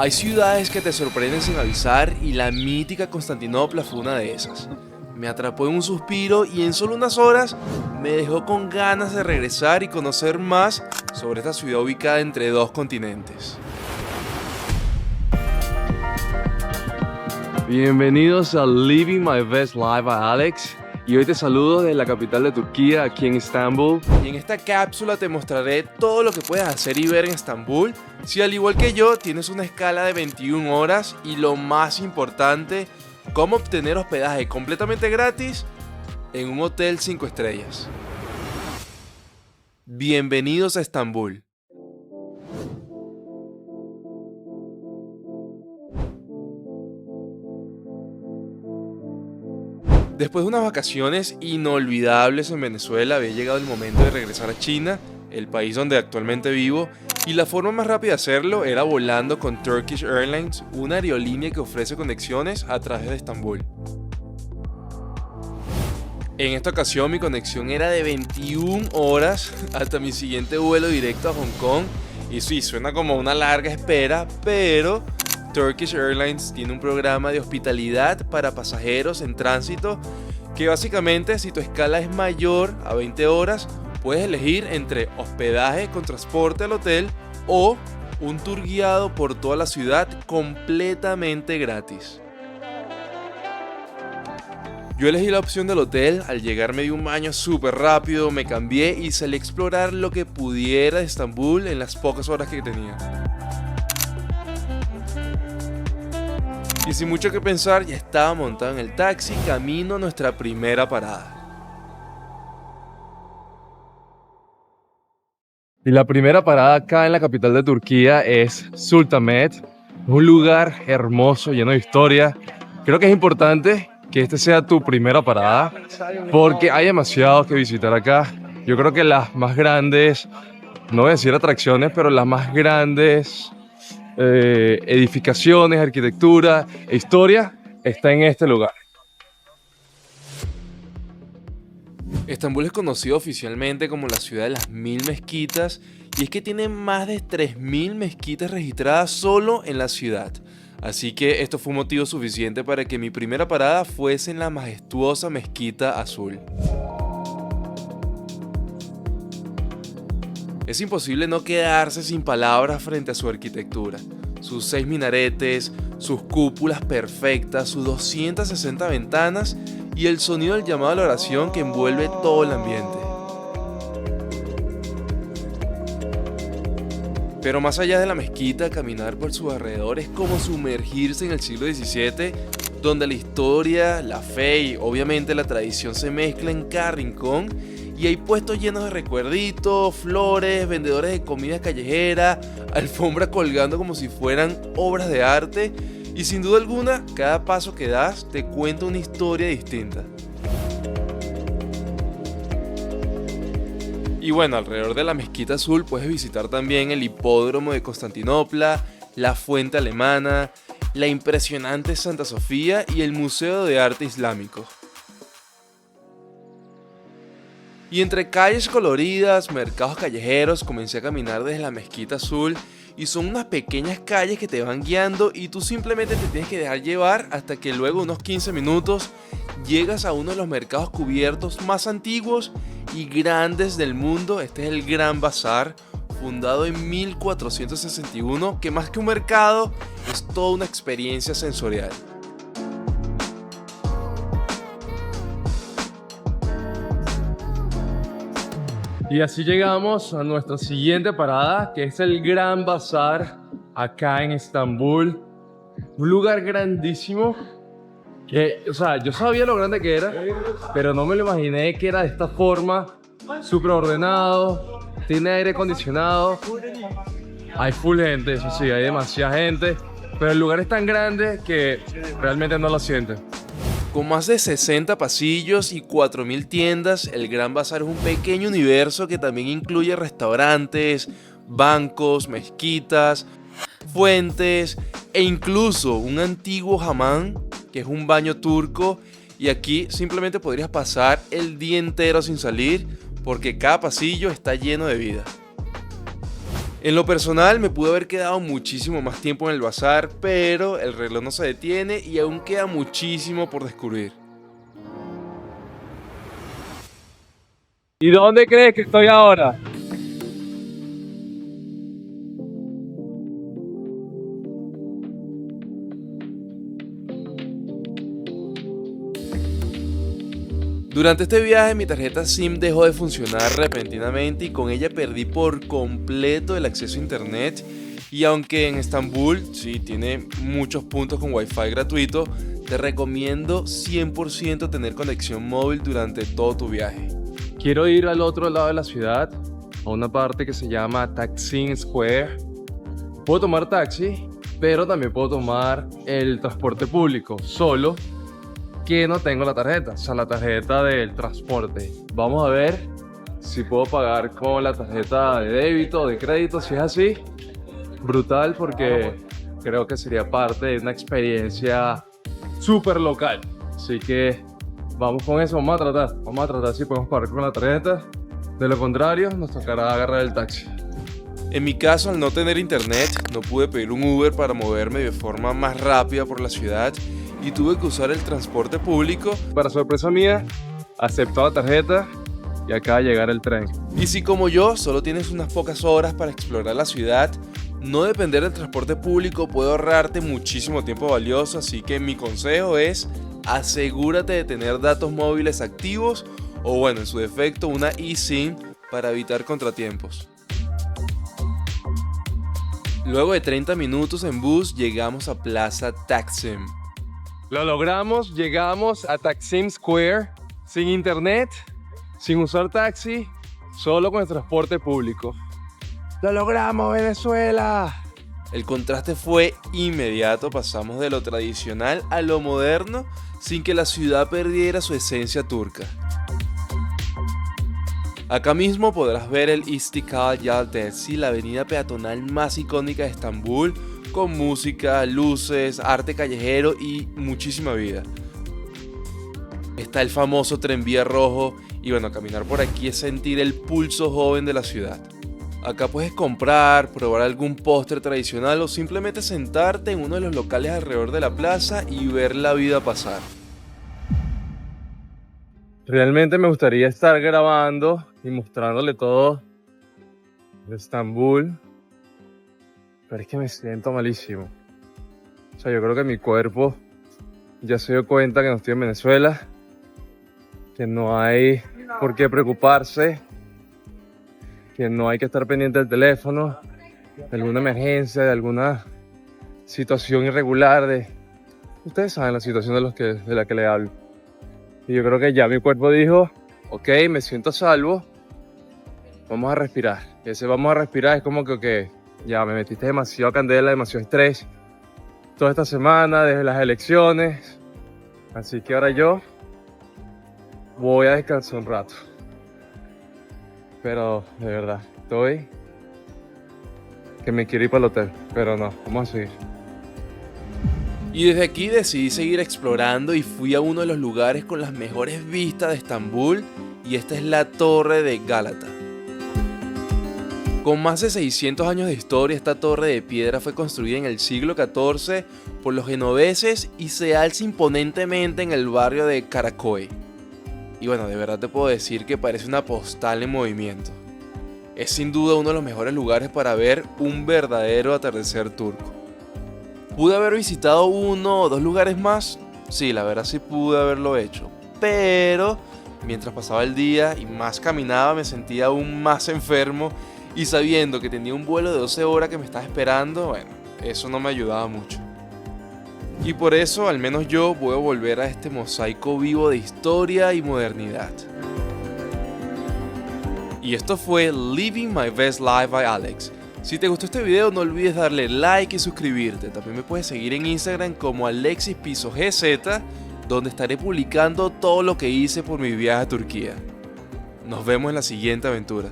Hay ciudades que te sorprenden sin avisar y la mítica Constantinopla fue una de esas. Me atrapó en un suspiro y en solo unas horas me dejó con ganas de regresar y conocer más sobre esta ciudad ubicada entre dos continentes. Bienvenidos a Living My Best Life by Alex. Y hoy te saludo desde la capital de Turquía, aquí en Estambul. Y en esta cápsula te mostraré todo lo que puedes hacer y ver en Estambul, si al igual que yo tienes una escala de 21 horas y lo más importante, cómo obtener hospedaje completamente gratis en un hotel 5 estrellas. Bienvenidos a Estambul. Después de unas vacaciones inolvidables en Venezuela, había llegado el momento de regresar a China, el país donde actualmente vivo, y la forma más rápida de hacerlo era volando con Turkish Airlines, una aerolínea que ofrece conexiones a través de Estambul. En esta ocasión mi conexión era de 21 horas hasta mi siguiente vuelo directo a Hong Kong, y sí, suena como una larga espera, pero Turkish Airlines tiene un programa de hospitalidad para pasajeros en tránsito que básicamente, si tu escala es mayor a 20 horas, puedes elegir entre hospedaje con transporte al hotel o un tour guiado por toda la ciudad completamente gratis. Yo elegí la opción del hotel. Al llegar me di un baño súper rápido, me cambié y salí a explorar lo que pudiera de Estambul en las pocas horas que tenía. Y sin mucho que pensar, ya estaba montado en el taxi camino a nuestra primera parada. Y la primera parada acá en la capital de Turquía es Sultanahmet, un lugar hermoso, lleno de historia. Creo que es importante que este sea tu primera parada porque hay demasiado que visitar acá. Yo creo que las más grandes, no voy a decir atracciones, pero las más grandes edificaciones, arquitectura e historia está en este lugar. Estambul es conocido oficialmente como la ciudad de las 1000 mezquitas y es que tiene más de 3000 mezquitas registradas solo en la ciudad. Así que esto fue un motivo suficiente para que mi primera parada fuese en la majestuosa Mezquita Azul. Es imposible no quedarse sin palabras frente a su arquitectura, sus 6 minaretes, sus cúpulas perfectas, sus 260 ventanas y el sonido del llamado a la oración que envuelve todo el ambiente. Pero más allá de la mezquita, caminar por sus alrededores es como sumergirse en el siglo XVII, donde la historia, la fe y obviamente la tradición se mezclan en cada rincón. Y hay puestos llenos de recuerditos, flores, vendedores de comida callejera, alfombras colgando como si fueran obras de arte. Y sin duda alguna, cada paso que das te cuenta una historia distinta. Y bueno, alrededor de la Mezquita Azul puedes visitar también el hipódromo de Constantinopla, la fuente alemana, la impresionante Santa Sofía y el Museo de Arte Islámico. Y entre calles coloridas, mercados callejeros, comencé a caminar desde la Mezquita Azul y son unas pequeñas calles que te van guiando y tú simplemente te tienes que dejar llevar hasta que luego de unos 15 minutos llegas a uno de los mercados cubiertos más antiguos y grandes del mundo. Este es el Gran Bazar, fundado en 1461, que más que un mercado es toda una experiencia sensorial. Y así llegamos a nuestra siguiente parada, que es el Gran Bazar acá en Estambul. Un lugar grandísimo que, o sea, yo sabía lo grande que era, pero no me lo imaginé que era de esta forma, súper ordenado, tiene aire acondicionado. Hay full gente, eso sí, hay demasiada gente, pero el lugar es tan grande que realmente no lo sienten. Con más de 60 pasillos y 4000 tiendas, el Gran Bazar es un pequeño universo que también incluye restaurantes, bancos, mezquitas, fuentes e incluso un antiguo hamam, que es un baño turco, y aquí simplemente podrías pasar el día entero sin salir porque cada pasillo está lleno de vida. En lo personal me pude haber quedado muchísimo más tiempo en el bazar, pero el reloj no se detiene y aún queda muchísimo por descubrir. ¿Y dónde crees que estoy ahora? Durante este viaje mi tarjeta SIM dejó de funcionar repentinamente y con ella perdí por completo el acceso a internet. Y aunque en Estambul sí tiene muchos puntos con wifi gratuito, te recomiendo 100% tener conexión móvil durante todo tu viaje. Quiero ir al otro lado de la ciudad, a una parte que se llama Taksim Square. Puedo tomar taxi, pero también puedo tomar el transporte público, solo que no tengo la tarjeta, o sea, la tarjeta del transporte. Vamos a ver si puedo pagar con la tarjeta de débito o de crédito. Si es así, brutal, porque creo que sería parte de una experiencia súper local. Así que vamos con eso, vamos a tratar si podemos pagar con la tarjeta. De lo contrario, nos tocará agarrar el taxi. En mi caso, al no tener internet, no pude pedir un Uber para moverme de forma más rápida por la ciudad y tuve que usar el transporte público. Para sorpresa mía, aceptó la tarjeta y acaba de llegar el tren. Y si como yo solo tienes unas pocas horas para explorar la ciudad, no depender del transporte público puede ahorrarte muchísimo tiempo valioso, así que mi consejo es asegúrate de tener datos móviles activos o bueno, en su defecto una eSIM para evitar contratiempos. Luego de 30 minutos en bus llegamos a Plaza Taksim. Lo logramos, llegamos a Taksim Square sin internet, sin usar taxi, solo con el transporte público. ¡Lo logramos, Venezuela! El contraste fue inmediato, pasamos de lo tradicional a lo moderno sin que la ciudad perdiera su esencia turca. Acá mismo podrás ver el Istiklal Caddesi, la avenida peatonal más icónica de Estambul, con música, luces, arte callejero y muchísima vida. Está el famoso tranvía rojo y bueno, caminar por aquí es sentir el pulso joven de la ciudad. Acá puedes comprar, probar algún postre tradicional o simplemente sentarte en uno de los locales alrededor de la plaza y ver la vida pasar. Realmente me gustaría estar grabando y mostrándole todo de Estambul, pero es que me siento malísimo. O sea, yo creo que mi cuerpo ya se dio cuenta que no estoy en Venezuela, que no hay por qué preocuparse, que no hay que estar pendiente del teléfono, de alguna emergencia, de alguna situación irregular. Ustedes saben la situación de la que le hablo. Y yo creo que ya mi cuerpo dijo, ok, me siento a salvo, vamos a respirar. Y ese vamos a respirar es como que, ok, ya me metiste demasiado candela, demasiado estrés toda esta semana, desde las elecciones. Así que ahora yo voy a descansar un rato. Pero de verdad, estoy que me quiero ir para el hotel, pero no, vamos a seguir. Y desde aquí decidí seguir explorando y fui a uno de los lugares con las mejores vistas de Estambul y esta es la Torre de Gálata. Con más de 600 años de historia, esta torre de piedra fue construida en el siglo XIV por los genoveses y se alza imponentemente en el barrio de Karaköy. Y bueno, de verdad te puedo decir que parece una postal en movimiento. Es sin duda uno de los mejores lugares para ver un verdadero atardecer turco. ¿Pude haber visitado uno o dos lugares más? Sí, la verdad sí pude haberlo hecho. Pero mientras pasaba el día y más caminaba me sentía aún más enfermo y sabiendo que tenía un vuelo de 12 horas que me estaba esperando, bueno, eso no me ayudaba mucho. Y por eso, al menos yo, voy a volver a este mosaico vivo de historia y modernidad. Y esto fue Living My Best Life by Alex. Si te gustó este video, no olvides darle like y suscribirte. También me puedes seguir en Instagram como AlexisPisoGZ, donde estaré publicando todo lo que hice por mi viaje a Turquía. Nos vemos en la siguiente aventura.